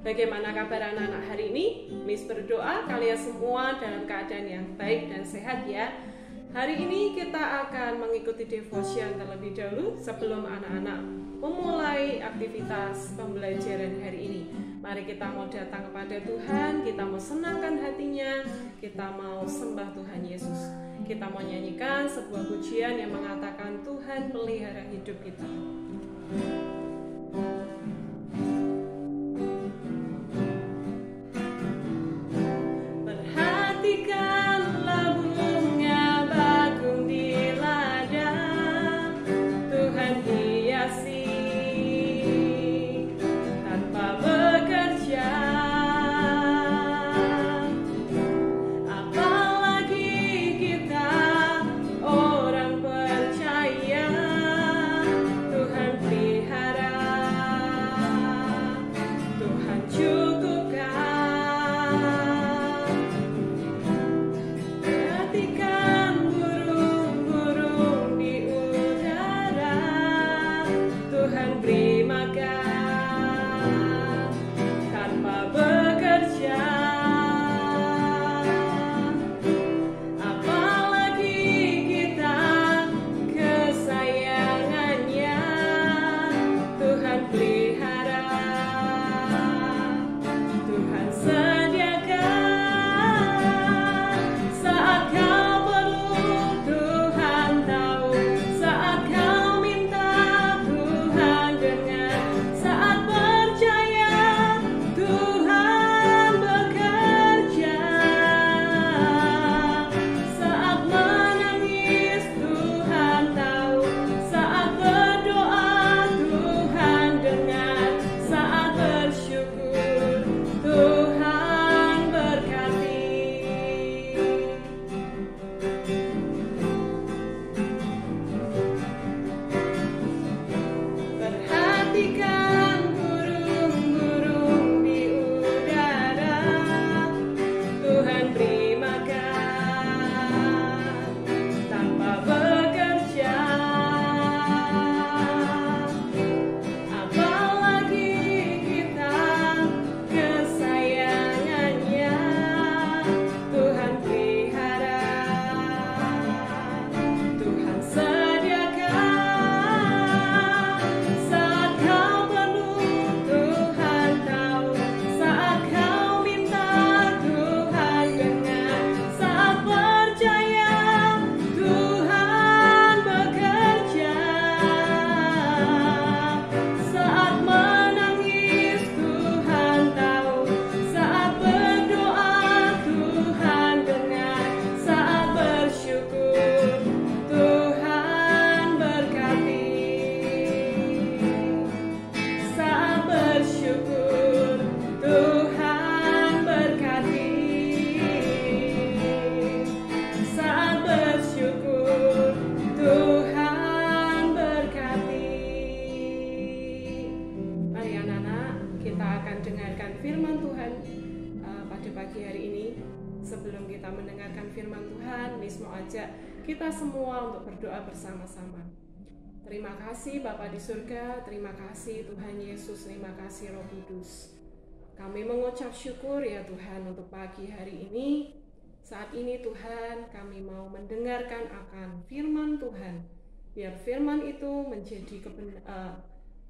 Bagaimana kabar anak-anak hari ini? Miss berdoa kalian semua dalam keadaan yang baik dan sehat ya. Hari ini kita akan mengikuti devotion terlebih dahulu sebelum anak-anak memulai aktivitas pembelajaran hari ini. Mari kita mau datang kepada Tuhan, kita mau senangkan hatinya, kita mau sembah Tuhan Yesus. Kita mau nyanyikan sebuah pujian yang mengatakan Tuhan pelihara hidup kita. Kita semua untuk berdoa bersama-sama. Terima kasih Bapa di surga, terima kasih Tuhan Yesus, terima kasih Roh Kudus. Kami mengucap syukur ya Tuhan untuk pagi hari ini. Saat ini Tuhan kami mau mendengarkan akan firman Tuhan. Biar firman itu menjadi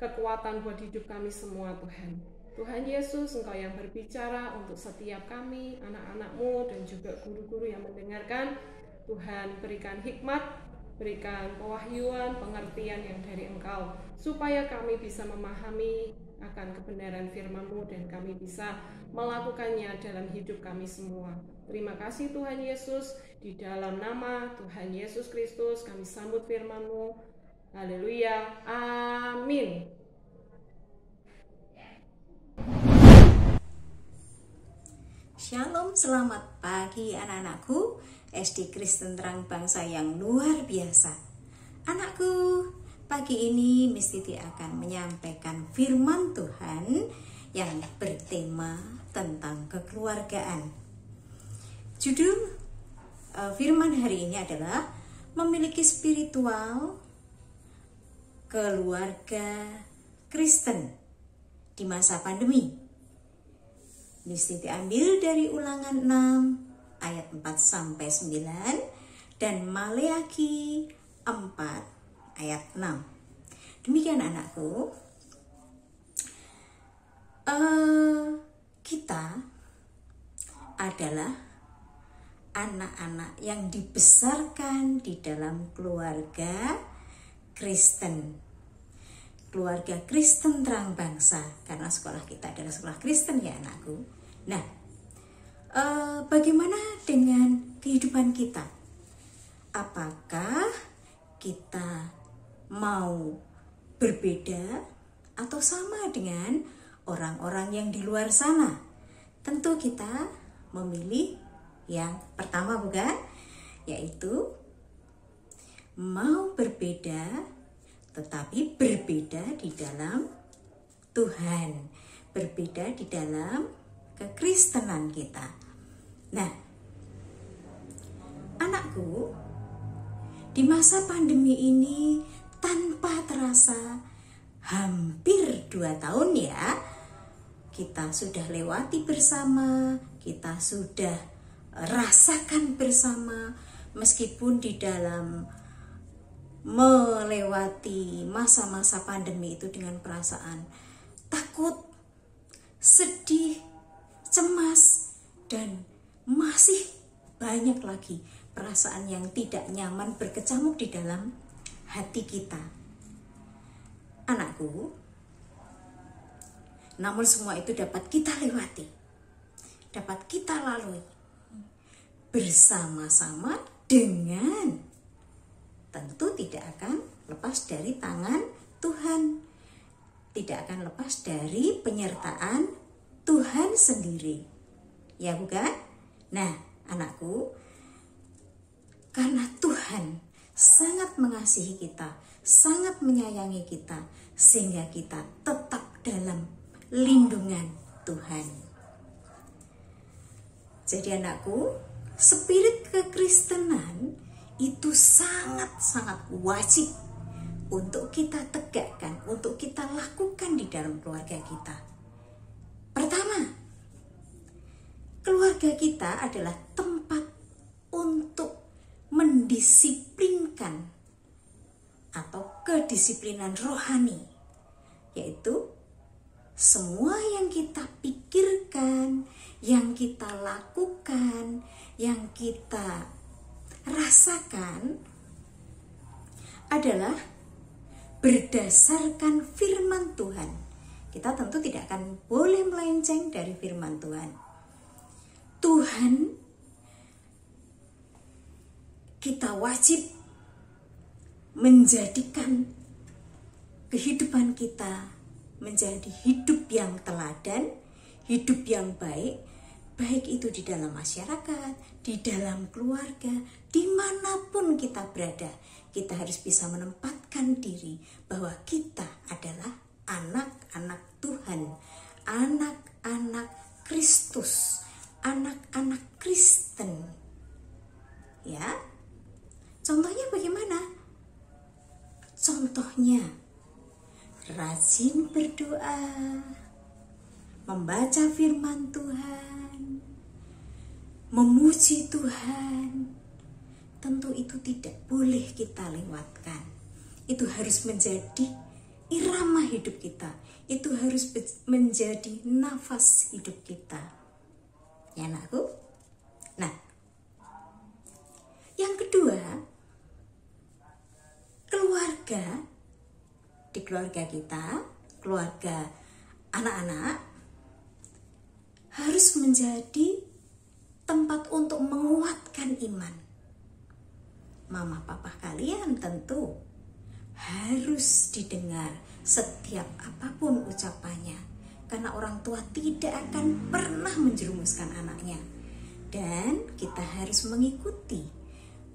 kekuatan buat hidup kami semua Tuhan. Tuhan Yesus, Engkau yang berbicara untuk setiap kami, anak-anak-Mu dan juga guru-guru yang mendengarkan. Tuhan berikan hikmat, berikan pewahyuan, pengertian yang dari Engkau, supaya kami bisa memahami akan kebenaran firman-Mu dan kami bisa melakukannya dalam hidup kami semua. Terima kasih Tuhan Yesus, di dalam nama Tuhan Yesus Kristus kami sambut firman-Mu. Haleluya, amin. Shalom, selamat pagi anak-anakku SD Kristen Terang Bangsa yang luar biasa. Anakku, pagi ini Miss Titi akan menyampaikan firman Tuhan yang bertema tentang kekeluargaan. Judul firman hari ini adalah memiliki spiritual keluarga Kristen di masa pandemi. Miss Titi ambil dari Ulangan 6 ayat 4 sampai 9 dan Maleakhi 4 ayat 6. Demikian anakku, kita adalah anak-anak yang dibesarkan di dalam keluarga Kristen. Keluarga Kristen Terang Bangsa, karena sekolah kita adalah sekolah Kristen ya anakku. Nah, bagaimana dengan kehidupan kita? Apakah kita mau berbeda atau sama dengan orang-orang yang di luar sana? Tentu kita memilih yang pertama, bukan? Yaitu mau berbeda tetapi berbeda di dalam Tuhan, berbeda di dalam kekristenan kita. Nah, anakku, di masa pandemi ini tanpa terasa hampir 2 tahun ya, kita sudah lewati bersama, kita sudah rasakan bersama, meskipun di dalam melewati masa-masa pandemi itu dengan perasaan takut, sedih, cemas, dan masih banyak lagi perasaan yang tidak nyaman berkecamuk di dalam hati kita. Anakku, namun semua itu dapat kita lewati, dapat kita lalui bersama-sama dengan tentu tidak akan lepas dari tangan Tuhan, tidak akan lepas dari penyertaan Tuhan sendiri, ya bukan? Nah anakku, karena Tuhan sangat mengasihi kita, sangat menyayangi kita, sehingga kita tetap dalam lindungan Tuhan. Jadi anakku, spirit kekristenan itu sangat-sangat wajib untuk kita tegakkan, untuk kita lakukan di dalam keluarga kita. Pertama, keluarga kita adalah tempat untuk mendisiplinkan atau kedisiplinan rohani, yaitu semua yang kita pikirkan, yang kita lakukan, yang kita rasakan adalah berdasarkan firman Tuhan. Kita tentu tidak akan boleh melenceng dari firman Tuhan. Tuhan, kita wajib menjadikan kehidupan kita menjadi hidup yang teladan, hidup yang baik, baik itu di dalam masyarakat, di dalam keluarga, dimanapun kita berada. Kita harus bisa menempatkan diri bahwa kita adalah anak-anak Tuhan, anak-anak Kristus, anak-anak Kristen. Ya, contohnya bagaimana? Contohnya rajin berdoa, membaca firman Tuhan, memuji Tuhan. Tentu itu tidak boleh kita lewatkan. Itu harus menjadi irama hidup kita. Itu harus menjadi nafas hidup kita. Ya anakku? Nah, yang kedua, keluarga. Di keluarga kita, keluarga anak-anak harus menjadi tempat untuk menguatkan iman. Mama papa kalian tentu harus didengar setiap apapun ucapannya, karena orang tua tidak akan pernah menjerumuskan anaknya, dan kita harus mengikuti,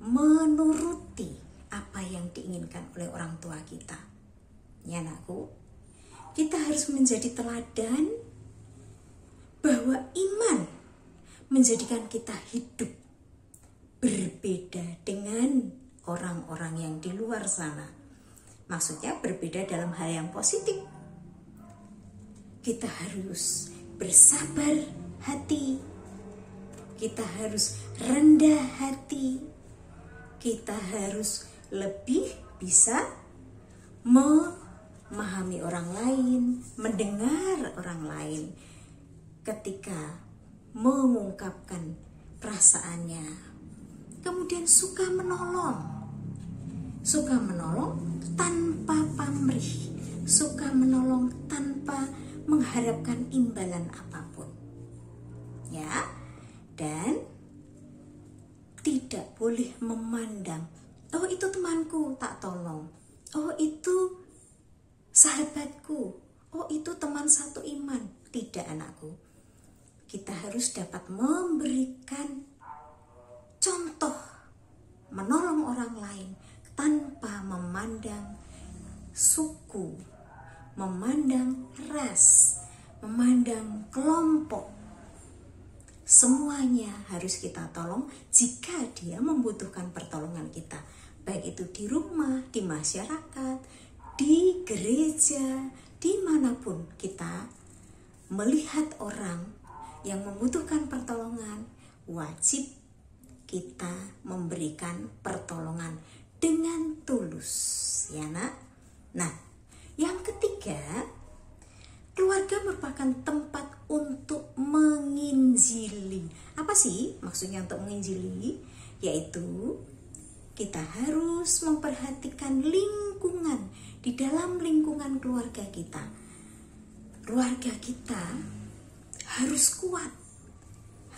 menuruti apa yang diinginkan oleh orang tua kita. Ya anakku, kita harus menjadi teladan bahwa iman menjadikan kita hidup berbeda dengan orang-orang yang di luar sana. Maksudnya berbeda dalam hal yang positif. Kita harus bersabar hati, kita harus rendah hati, kita harus lebih bisa memahami orang lain, mendengar orang lain ketika mengungkapkan perasaannya. Kemudian suka menolong tanpa pamrih, suka menolong tanpa mengharapkan imbalan apapun, ya. Dan tidak boleh memandang, oh itu temanku tak tolong, oh itu sahabatku, oh itu teman satu iman. Tidak, anakku. Kita harus dapat memberikan contoh menolong orang lain tanpa memandang suku, memandang ras, memandang kelompok. Semuanya harus kita tolong jika dia membutuhkan pertolongan kita, baik itu di rumah, di masyarakat, di gereja, dimanapun kita melihat orang yang membutuhkan pertolongan, wajib kita memberikan pertolongan dengan tulus, ya nak. Nah, yang ketiga, keluarga merupakan tempat untuk menginjili. Apa sih maksudnya untuk menginjili? Yaitu kita harus memperhatikan lingkungan, di dalam lingkungan keluarga kita. Keluarga kita harus kuat.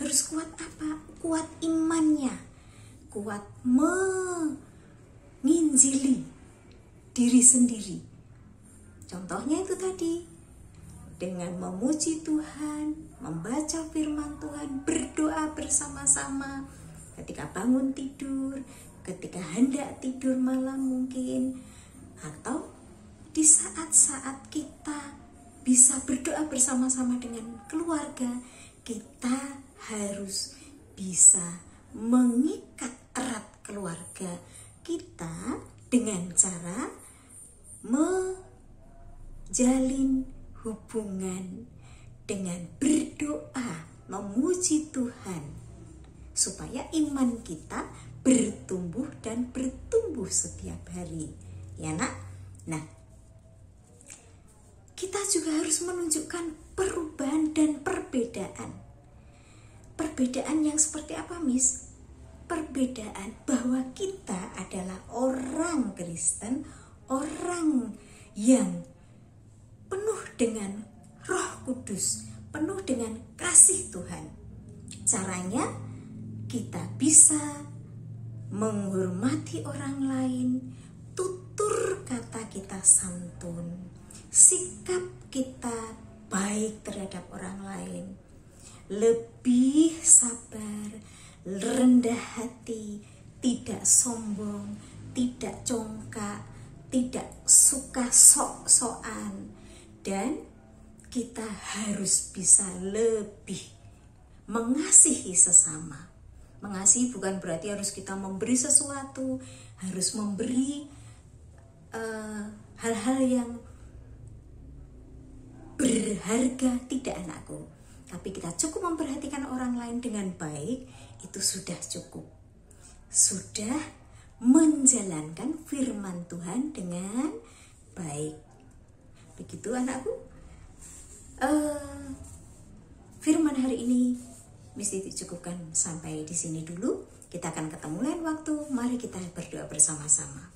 Harus kuat apa? Kuat imannya, kuat menginjili diri sendiri. Contohnya itu tadi, dengan memuji Tuhan, membaca firman Tuhan, berdoa bersama-sama ketika bangun tidur, ketika hendak tidur malam mungkin, atau di saat-saat kita bisa berdoa bersama-sama dengan keluarga. Kita harus bisa mengikat erat keluarga kita dengan cara menjalin hubungan dengan berdoa, memuji Tuhan, supaya iman kita bertumbuh dan bertumbuh setiap hari, ya nak. Nah, kita juga harus menunjukkan perubahan dan perbedaan. Perbedaan yang seperti apa, Miss? Perbedaan bahwa kita adalah orang Kristen, orang yang penuh dengan Roh Kudus, penuh dengan kasih Tuhan. Caranya kita bisa menghormati orang lain, tutur kata kita santun, sikap kita baik terhadap orang lain, lebih sabar, rendah hati, tidak sombong, tidak congkak, tidak suka sok-sokan. Dan kita harus bisa lebih mengasihi sesama. Mengasihi bukan berarti harus kita memberi sesuatu, harus memberi hal-hal yang berharga, tidak, anakku. Tapi kita cukup memperhatikan orang lain dengan baik, itu sudah cukup. Sudah menjalankan firman Tuhan dengan baik. Begitu, anakku. Firman hari ini mesti dicukupkan sampai di sini dulu. Kita akan ketemu lain waktu. Mari kita berdoa bersama-sama.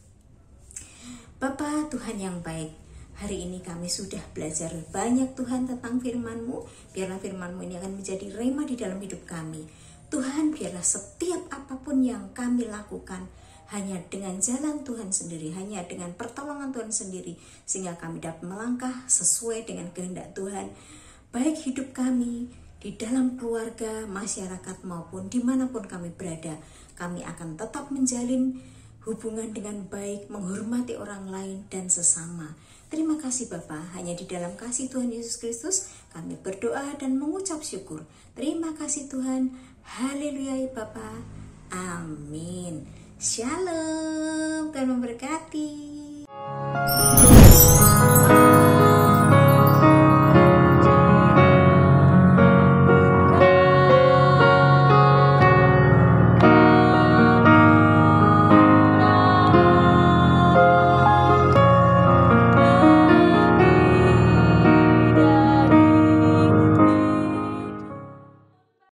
Bapa Tuhan yang baik, hari ini kami sudah belajar banyak Tuhan tentang firman-Mu. Biarlah firman-Mu ini akan menjadi rema di dalam hidup kami. Tuhan, biarlah setiap apapun yang kami lakukan hanya dengan jalan Tuhan sendiri, hanya dengan pertolongan Tuhan sendiri, sehingga kami dapat melangkah sesuai dengan kehendak Tuhan, baik hidup kami di dalam keluarga, masyarakat, maupun dimanapun kami berada. Kami akan tetap menjalin hubungan dengan baik, menghormati orang lain dan sesama. Terima kasih Bapa, hanya di dalam kasih Tuhan Yesus Kristus kami berdoa dan mengucap syukur. Terima kasih Tuhan, haleluya Bapa, amin. Shalom, Tuhan memberkati.